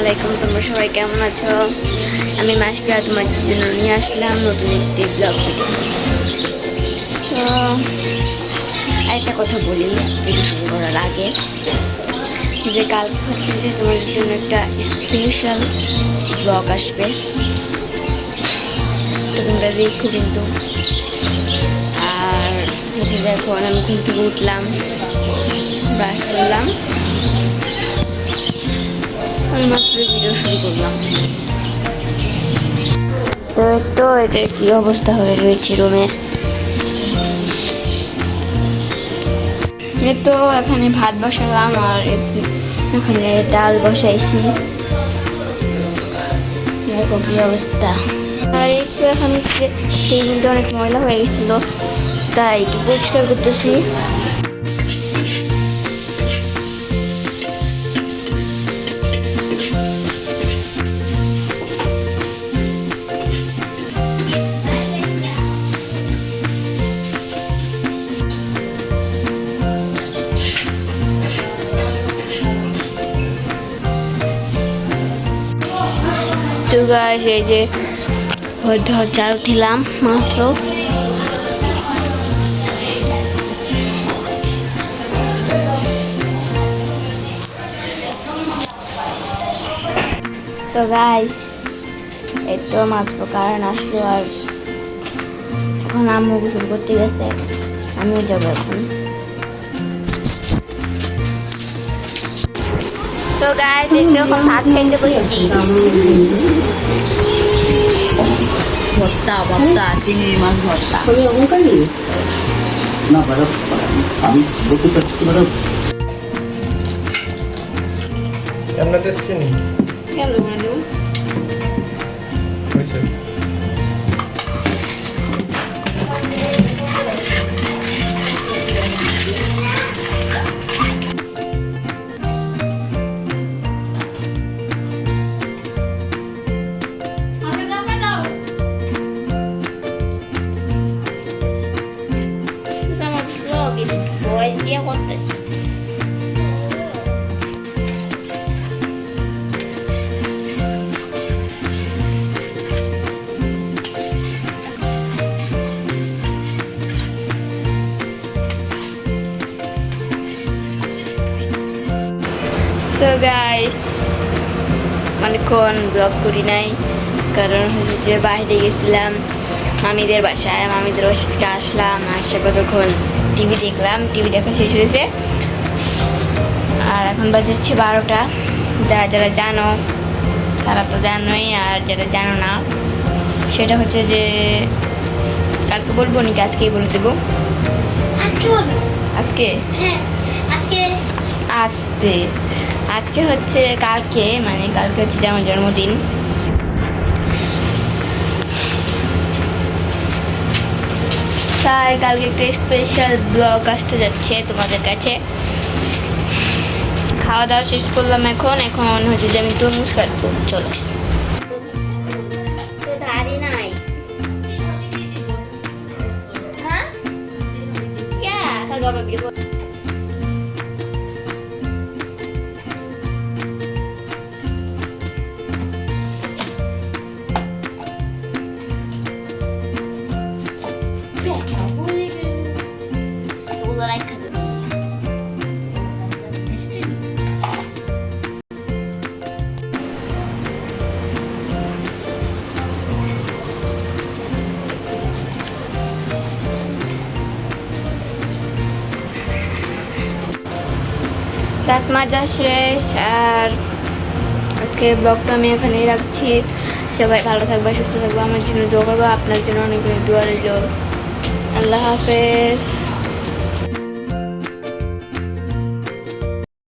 আলাইকুম, তোমরা সবাই কেমন আছো? আমি মাসকে তোমাদের জন্য নিয়ে আসলাম নতুন একটি ব্লগ ভিডিও। তো একটা কথা বলি ভিডিও শুরু করার আগে, যে কালকে হচ্ছে যে তোমাদের জন্য একটা স্পেশাল ব্লগ আসবে, তো তোমরা দেখো কিন্তু। আর হচ্ছে যে এখন আমি কিন্তু উঠলাম, ব্রাশ করলাম, আমি মাত্র ভিডিও শুরু করলাম। তো এটা কি অবস্থা হয়ে রয়েছে রুমের। তো এখানে ভাত বসালাম আর এখানে ডাল বসাইছি, এরকম কি অবস্থা। আর একটু এখন টেবিলটা অনেক ময়লা হয়ে গেছিল, তাই একটু পরিষ্কার করতেছি। তো গাইস, এই যে চাল উঠিলাম মাত্র। তো গাইস, এই তো মাত্র কারেন্ট আসলো, আর এখন আম্মু গোসল করতে গেছে, আমিও যাবো এখন। তো গাইস, এই তো এখন ভাত খাইতে বসেছি। ভর্তা চিংড়ি মাছ ভর্তা। না ম্যাডাম, আমি বলতে চাচ্ছি কি ম্যাডাম, আমরা তো চিনি কেন ম্যাডাম? হয়েছে। আমার ব্লগে ভয়েস দিয়ে করতেছি। সো গাইস, অনেকক্ষণ ব্লগ করি নাই, কারণ হচ্ছে যে বাইরে গেছিলাম মামিদের বাসায়। মামিদের বাসা থেকে আসলাম, আসে কতক্ষণ টিভি দেখলাম, টিভি দেখা শেষ হয়েছে, আর এখন বাজছে 12টা। যারা যারা জানো তারা তো জানোই, আর যারা জানো না সেটা হচ্ছে যে কালকে বলবো নাকি আজকেই বলে দেবো? আজকে আসতে আজকে হচ্ছে কালকে, মানে কালকে হচ্ছে যে আমার জন্মদিন। তাই কালকে একটা স্পেশাল ব্লগ আসতে যাচ্ছে তোমাদের কাছে। খাওয়া দাওয়া শেষ করলাম, এখন হচ্ছে যে আমি তরমুজ কাটবো, চলো। দাঁত মাজা শেষ, আর আজকে ব্লগটা আমি এখানেই রাখছি। সবাই ভালো থাকবে, সুস্থ থাকবে, আমার জন্য দোয়া করবো, আপনার জন্য অনেক অনেক দোয়া রইল। আল্লাহ হাফেজ।